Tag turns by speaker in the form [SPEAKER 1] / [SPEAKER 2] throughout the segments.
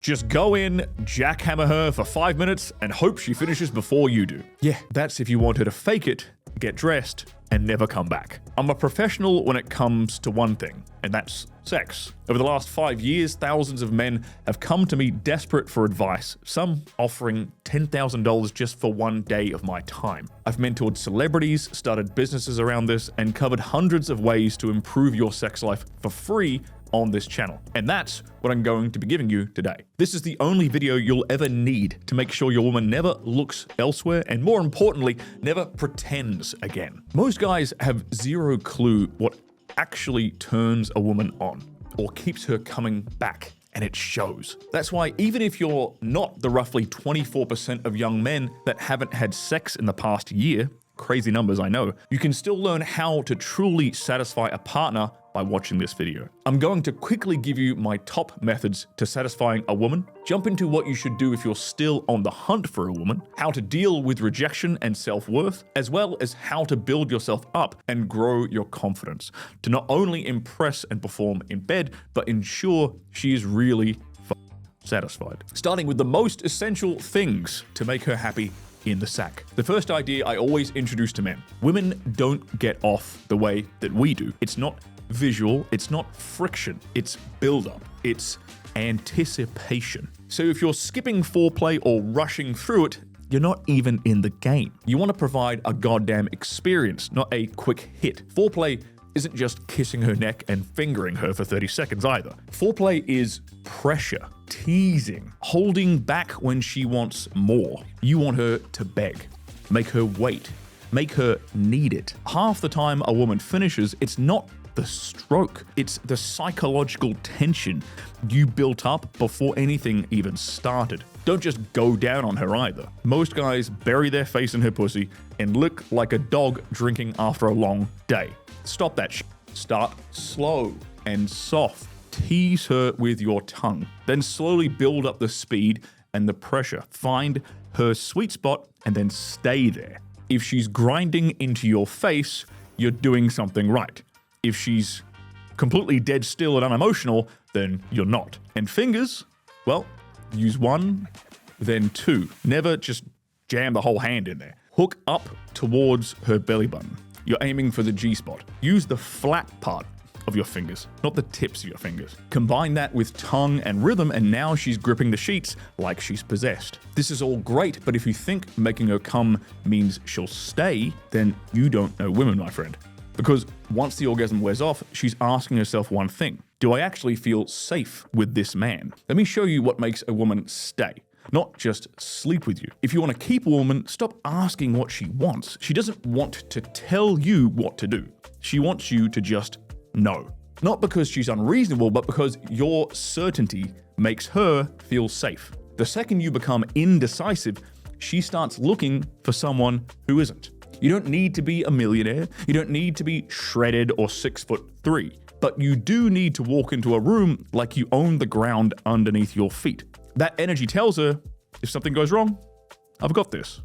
[SPEAKER 1] Just go in, jackhammer her for 5 minutes, and hope she finishes before you do. Yeah, that's if you want her to fake it, get dressed, and never come back. I'm a professional when it comes to one thing, and that's sex. Over the last 5 years, thousands of men have come to me desperate for advice, some offering $10,000 just for one day of my time. I've mentored celebrities, started businesses around this, and covered hundreds of ways to improve your sex life for free on this channel. And that's what I'm going to be giving you today. This is the only video you'll ever need to make sure your woman never looks elsewhere, and more importantly, never pretends again. Most guys have zero clue what actually turns a woman on or keeps her coming back, and it shows. That's why even if you're not the roughly 24% of young men that haven't had sex in the past year, crazy numbers I know, you can still learn how to truly satisfy a partner by watching this video. I'm going to quickly give you my top methods to satisfying a woman, jump into what you should do if you're still on the hunt for a woman, how to deal with rejection and self-worth, as well as how to build yourself up and grow your confidence to not only impress and perform in bed, but ensure she is really satisfied. Starting with the most essential things to make her happy in the sack. The first idea I always introduce to men: women don't get off the way that we do. It's not visual, it's not friction, it's build-up, it's anticipation. So if you're skipping foreplay or rushing through it, you're not even in the game. You want to provide a goddamn experience, not a quick hit. Foreplay isn't just kissing her neck and fingering her for 30 seconds either. Foreplay is pressure, teasing, holding back when she wants more. You want her to beg, make her wait, make her need it. Half the time a woman finishes, it's not the stroke, it's the psychological tension you built up before anything even started. Don't just go down on her either. Most guys bury their face in her pussy and look like a dog drinking after a long day. Stop that shit. Start slow and soft. Tease her with your tongue. Then slowly build up the speed and the pressure. Find her sweet spot and then stay there. If she's grinding into your face, you're doing something right. If she's completely dead still and unemotional, then you're not. And fingers, well, use one, then two. Never just jam the whole hand in there. Hook up towards her belly button. You're aiming for the G-spot. Use the flat part of your fingers, not the tips of your fingers. Combine that with tongue and rhythm, and now she's gripping the sheets like she's possessed. This is all great, but if you think making her come means she'll stay, then you don't know women, my friend. Because once the orgasm wears off, she's asking herself one thing: do I actually feel safe with this man? Let me show you what makes a woman stay, not just sleep with you. If you want to keep a woman, stop asking what she wants. She doesn't want to tell you what to do. She wants you to just know. Not because she's unreasonable, but because your certainty makes her feel safe. The second you become indecisive, she starts looking for someone who isn't. You don't need to be a millionaire. You don't need to be shredded or 6'3", but you do need to walk into a room like you own the ground underneath your feet. That energy tells her, if something goes wrong, I've got this.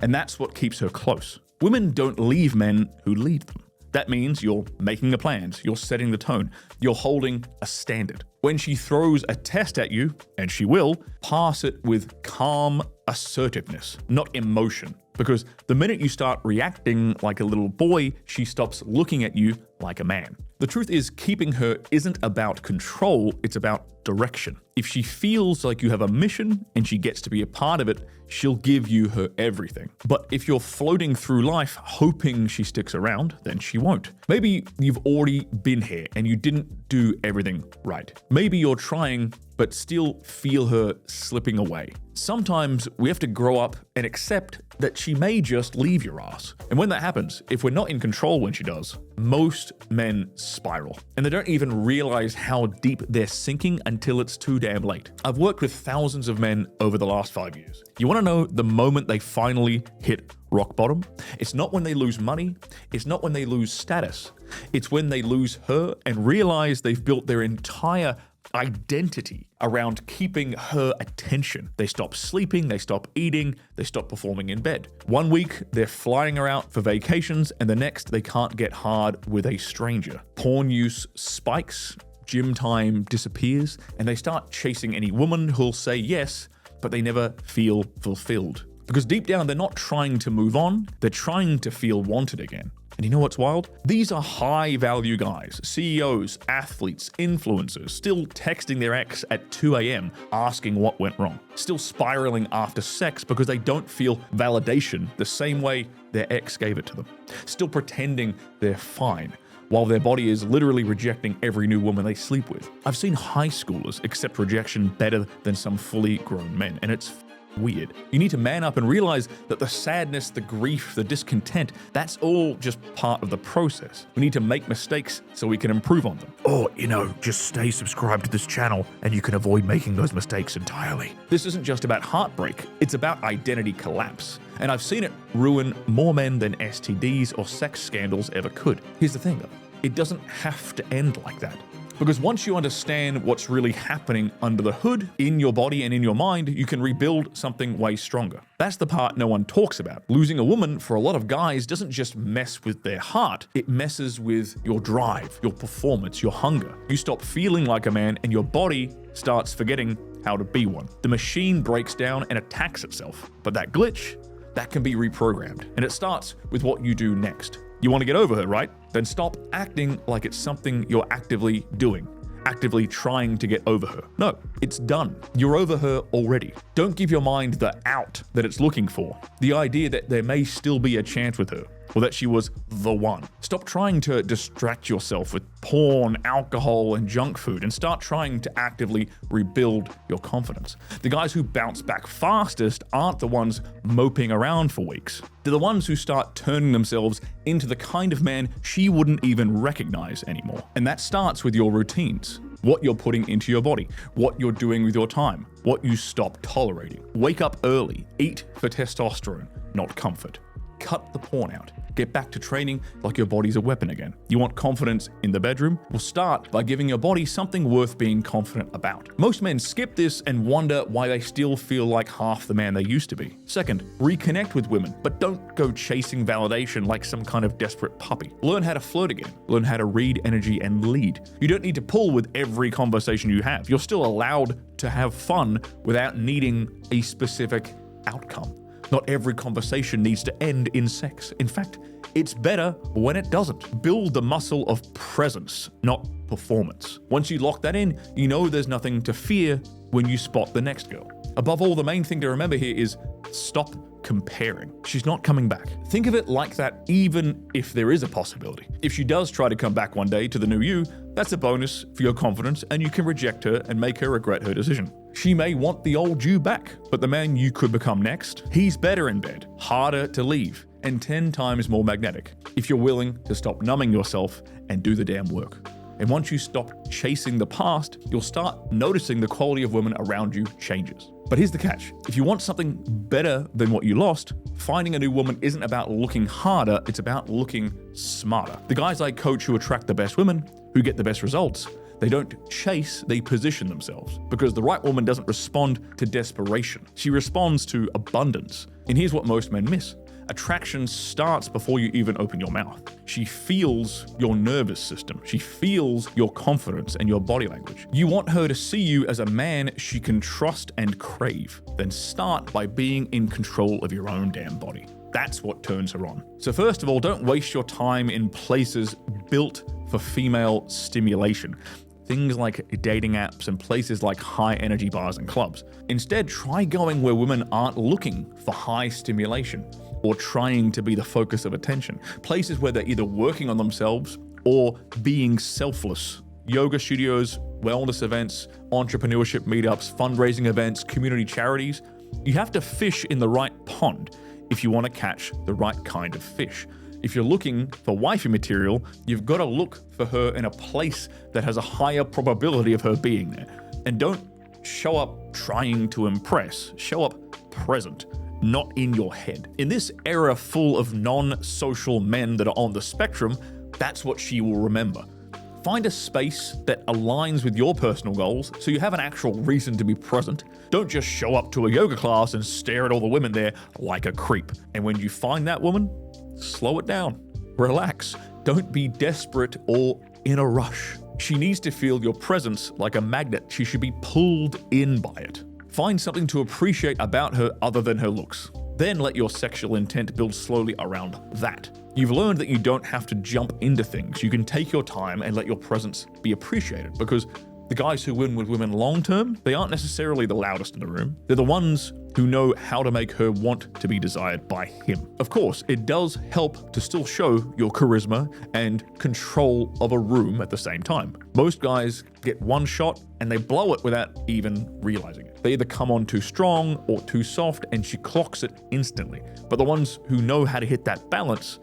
[SPEAKER 1] And that's what keeps her close. Women don't leave men who lead them. That means you're making the plans, you're setting the tone, you're holding a standard. When she throws a test at you, and she will, pass it with calm assertiveness, not emotion. Because the minute you start reacting like a little boy, she stops looking at you like a man. The truth is, keeping her isn't about control, it's about direction. If she feels like you have a mission and she gets to be a part of it, she'll give you her everything. But if you're floating through life hoping she sticks around, then she won't. Maybe you've already been here and you didn't do everything right. Maybe you're trying but still feel her slipping away. Sometimes we have to grow up and accept that she may just leave your ass. And when that happens, if we're not in control when she does, most men spiral. And they don't even realize how deep they're sinking until it's too damn late. I've worked with thousands of men over the last 5 years. You want to know the moment they finally hit rock bottom? It's not when they lose money. It's not when they lose status. It's when they lose her and realize they've built their entire identity around keeping her attention. They stop sleeping, they stop eating, they stop performing in bed. 1 week, they're flying her out for vacations, and the next, they can't get hard with a stranger. Porn use spikes, Gym time disappears, and they start chasing any woman who'll say yes, but they never feel fulfilled. Because deep down, they're not trying to move on, they're trying to feel wanted again. And you know what's wild? These are high-value guys, CEOs, athletes, influencers, still texting their ex at 2 a.m. asking what went wrong. Still spiraling after sex because they don't feel validation the same way their ex gave it to them. Still pretending they're fine, while their body is literally rejecting every new woman they sleep with. I've seen high schoolers accept rejection better than some fully grown men, and it's weird. You need to man up and realize that the sadness, the grief, the discontent, that's all just part of the process. We need to make mistakes so we can improve on them. Or, just stay subscribed to this channel and you can avoid making those mistakes entirely. This isn't just about heartbreak, it's about identity collapse. And I've seen it ruin more men than STDs or sex scandals ever could. Here's the thing though, it doesn't have to end like that. Because once you understand what's really happening under the hood, in your body and in your mind, you can rebuild something way stronger. That's the part no one talks about. Losing a woman for a lot of guys doesn't just mess with their heart, it messes with your drive, your performance, your hunger. You stop feeling like a man and your body starts forgetting how to be one. The machine breaks down and attacks itself. But that glitch, that can be reprogrammed. And it starts with what you do next. You want to get over her, right? Then stop acting like it's something you're actively doing, actively trying to get over her. No, it's done. You're over her already. Don't give your mind the out that it's looking for, the idea that there may still be a chance with her, or that she was the one. Stop trying to distract yourself with porn, alcohol, and junk food, and start trying to actively rebuild your confidence. The guys who bounce back fastest aren't the ones moping around for weeks. They're the ones who start turning themselves into the kind of man she wouldn't even recognize anymore. And that starts with your routines. What you're putting into your body, what you're doing with your time, what you stop tolerating. Wake up early, eat for testosterone, not comfort. Cut the porn out. Get back to training like your body's a weapon again. You want confidence in the bedroom? Well, start by giving your body something worth being confident about. Most men skip this and wonder why they still feel like half the man they used to be. Second, reconnect with women, but don't go chasing validation like some kind of desperate puppy. Learn how to flirt again. Learn how to read energy and lead. You don't need to pull with every conversation you have. You're still allowed to have fun without needing a specific outcome. Not every conversation needs to end in sex. In fact, it's better when it doesn't. Build the muscle of presence, not performance. Once you lock that in, you know there's nothing to fear when you spot the next girl. Above all, the main thing to remember here is stop comparing. She's not coming back. Think of it like that even if there is a possibility. If she does try to come back one day to the new you, that's a bonus for your confidence and you can reject her and make her regret her decision. She may want the old you back, but the man you could become next, he's better in bed, harder to leave, and 10 times more magnetic if you're willing to stop numbing yourself and do the damn work. And once you stop chasing the past, you'll start noticing the quality of women around you changes. But here's the catch. If you want something better than what you lost, finding a new woman isn't about looking harder, it's about looking smarter. The guys I coach who attract the best women, who get the best results, they don't chase, they position themselves. Because the right woman doesn't respond to desperation. She responds to abundance. And here's what most men miss. Attraction starts before you even open your mouth. She feels your nervous system. She feels your confidence and your body language. You want her to see you as a man she can trust and crave. Then start by being in control of your own damn body. That's what turns her on. So first of all, don't waste your time in places built for female stimulation. Things like dating apps and places like high energy bars and clubs. Instead, try going where women aren't looking for high stimulation or trying to be the focus of attention. Places where they're either working on themselves or being selfless. Yoga studios, wellness events, entrepreneurship meetups, fundraising events, community charities. You have to fish in the right pond if you want to catch the right kind of fish. If you're looking for wifey material, you've got to look for her in a place that has a higher probability of her being there. And don't show up trying to impress. Show up present, not in your head. In this era full of non-social men that are on the spectrum, that's what she will remember. Find a space that aligns with your personal goals so you have an actual reason to be present. Don't just show up to a yoga class and stare at all the women there like a creep. And when you find that woman, slow it down. Relax. Don't be desperate or in a rush. She needs to feel your presence like a magnet. She should be pulled in by it. Find something to appreciate about her other than her looks. Then let your sexual intent build slowly around that. You've learned that you don't have to jump into things. You can take your time and let your presence be appreciated, because the guys who win with women long term, they aren't necessarily the loudest in the room. They're the ones who know how to make her want to be desired by him. Of course, it does help to still show your charisma and control of a room at the same time. Most guys get one shot and they blow it without even realizing it. They either come on too strong or too soft, and she clocks it instantly. But the ones who know how to hit that balance,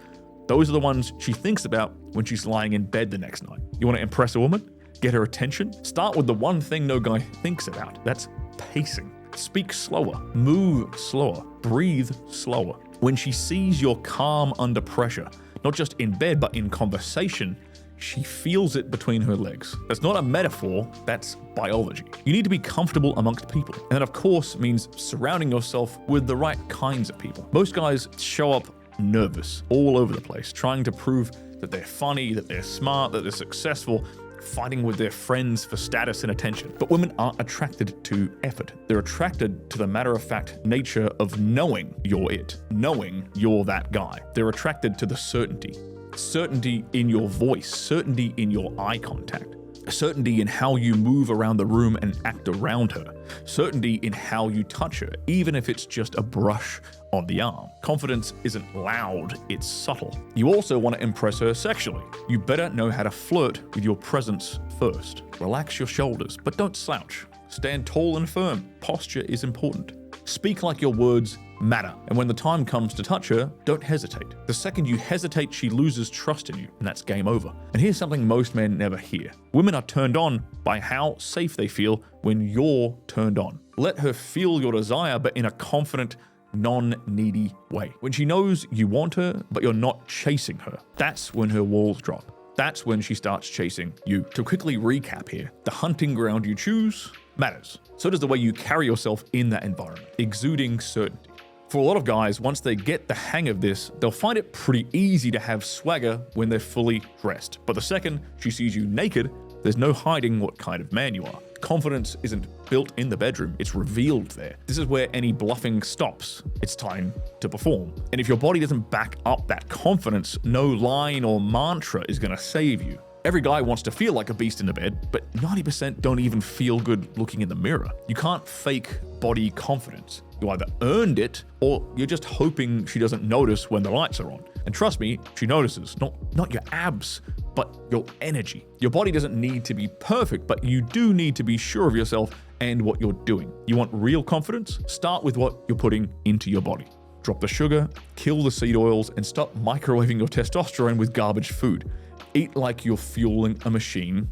[SPEAKER 1] those are the ones she thinks about when she's lying in bed the next night. You want to impress a woman? Get her attention? Start with the one thing no guy thinks about. That's pacing. Speak slower, move slower, breathe slower. When she sees you're calm under pressure, not just in bed, but in conversation, she feels it between her legs. That's not a metaphor, that's biology. You need to be comfortable amongst people. And that, of course, means surrounding yourself with the right kinds of people. Most guys show up nervous all over the place, trying to prove that they're funny, that they're smart, that they're successful, fighting with their friends for status and attention. But women aren't attracted to effort. They're attracted to the matter-of-fact nature of knowing you're it, knowing you're that guy. They're attracted to the certainty. Certainty in your voice, certainty in your eye contact, certainty in how you move around the room and act around her, certainty in how you touch her, even if it's just a brush on the arm. Confidence isn't loud, it's subtle. You also want to impress her sexually. You better know how to flirt with your presence first. Relax your shoulders, but don't slouch. Stand tall and firm. Posture is important. Speak like your words matter, and when the time comes to touch her, don't hesitate. The second you hesitate, she loses trust in you, and that's game over. And here's something most men never hear. Women are turned on by how safe they feel when you're turned on. Let her feel your desire, but in a confident, non-needy way. When she knows you want her, but you're not chasing her, that's when her walls drop. That's when she starts chasing you. To quickly recap here, the hunting ground you choose matters. So does the way you carry yourself in that environment, exuding certainty. For a lot of guys, once they get the hang of this, they'll find it pretty easy to have swagger when they're fully dressed. But the second she sees you naked, there's no hiding what kind of man you are. Confidence isn't built in the bedroom, it's revealed there. This is where any bluffing stops. It's time to perform. And if your body doesn't back up that confidence, no line or mantra is gonna save you. Every guy wants to feel like a beast in the bed, but 90% don't even feel good looking in the mirror. You can't fake body confidence. You either earned it, or you're just hoping she doesn't notice when the lights are on. And trust me, she notices. Not your abs, but your energy. Your body doesn't need to be perfect, but you do need to be sure of yourself and what you're doing. You want real confidence? Start with what you're putting into your body. Drop the sugar, kill the seed oils, and stop microwaving your testosterone with garbage food. Eat like you're fueling a machine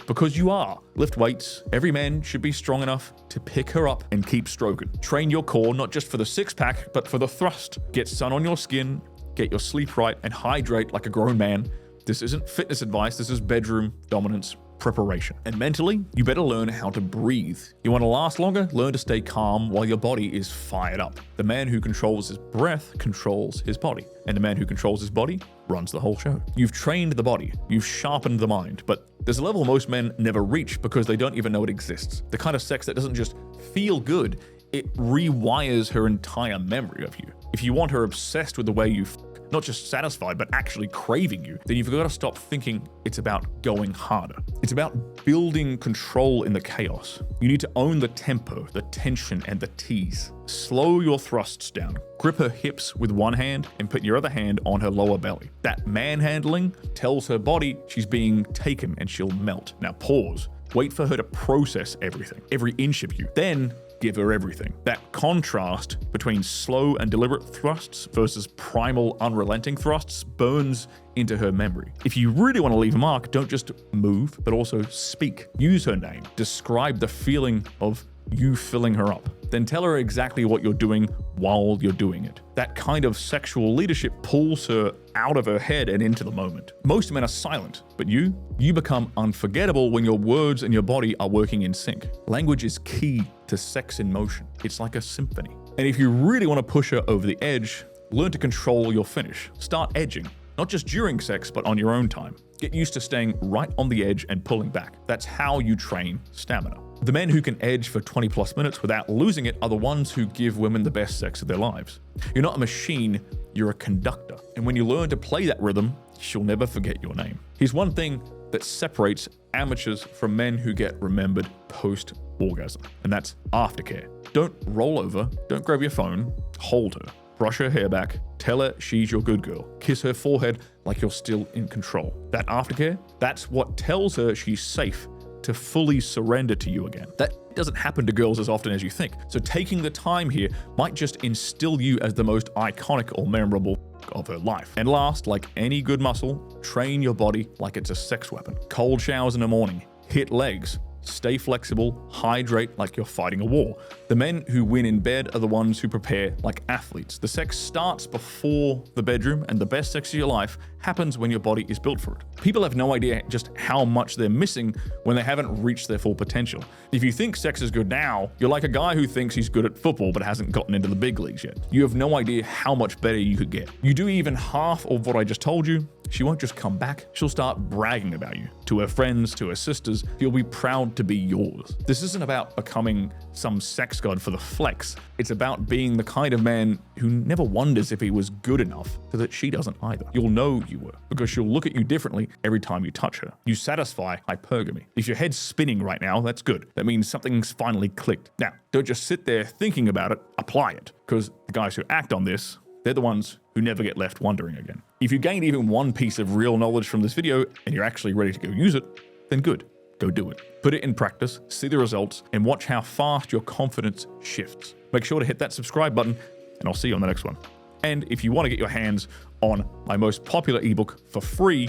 [SPEAKER 1] because you are. Lift weights. Every man should be strong enough to pick her up and keep stroking. Train your core, not just for the six-pack, but for the thrust. Get sun on your skin, get your sleep right, and hydrate like a grown man. This isn't fitness advice, this is bedroom dominance preparation. And mentally, you better learn how to breathe. You want to last longer? Learn to stay calm while your body is fired up. The man who controls his breath controls his body. And the man who controls his body runs the whole show. You've trained the body, you've sharpened the mind, but there's a level most men never reach because they don't even know it exists. The kind of sex that doesn't just feel good, it rewires her entire memory of you. If you want her obsessed with the way you not just satisfied, but actually craving you, then you've got to stop thinking it's about going harder. It's about building control in the chaos. You need to own the tempo, the tension, and the tease. Slow your thrusts down. Grip her hips with one hand and put your other hand on her lower belly. That manhandling tells her body she's being taken and she'll melt. Now pause. Wait for her to process everything, every inch of you. Then give her everything. That contrast between slow and deliberate thrusts versus primal, unrelenting thrusts burns into her memory. If you really want to leave a mark, don't just move, but also speak. Use her name. Describe the feeling of you filling her up. Then tell her exactly what you're doing while you're doing it. That kind of sexual leadership pulls her out of her head and into the moment. Most men are silent, but you become unforgettable when your words and your body are working in sync. Language is key to sex in motion. It's like a symphony. And if you really want to push her over the edge, learn to control your finish. Start edging. Not just during sex, but on your own time. Get used to staying right on the edge and pulling back. That's how you train stamina. The men who can edge for 20 plus minutes without losing it are the ones who give women the best sex of their lives. You're not a machine, you're a conductor. And when you learn to play that rhythm, she'll never forget your name. Here's one thing that separates amateurs from men who get remembered post-orgasm, and that's aftercare. Don't roll over, don't grab your phone, hold her. Brush her hair back, tell her she's your good girl. Kiss her forehead like you're still in control. That aftercare, that's what tells her she's safe to fully surrender to you again. That doesn't happen to girls as often as you think. So taking the time here might just instill you as the most iconic or memorable of her life. And last, like any good muscle, train your body like it's a sex weapon. Cold showers in the morning, hit legs, stay flexible, hydrate like you're fighting a war. The men who win in bed are the ones who prepare like athletes. The sex starts before the bedroom, and the best sex of your life happens when your body is built for it. People have no idea just how much they're missing when they haven't reached their full potential. If you think sex is good now, you're like a guy who thinks he's good at football but hasn't gotten into the big leagues yet. You have no idea how much better you could get. You do even half of what I just told you, she won't just come back, she'll start bragging about you. To her friends, to her sisters, you'll be proud to be yours. This isn't about becoming some sex god for the flex. It's about being the kind of man who never wonders if he was good enough so that she doesn't either. You'll know you were, because she'll look at you differently every time you touch her. You satisfy hypergamy. If your head's spinning right now, that's good. That means something's finally clicked. Now, don't just sit there thinking about it, apply it, because the guys who act on this, they're the ones who never get left wondering again. If you gained even one piece of real knowledge from this video and you're actually ready to go use it, then good, go do it. Put it in practice, see the results, and watch how fast your confidence shifts. Make sure to hit that subscribe button, and I'll see you on the next one. And if you want to get your hands on my most popular ebook for free,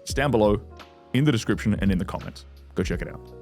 [SPEAKER 1] it's down below in the description and in the comments. Go check it out.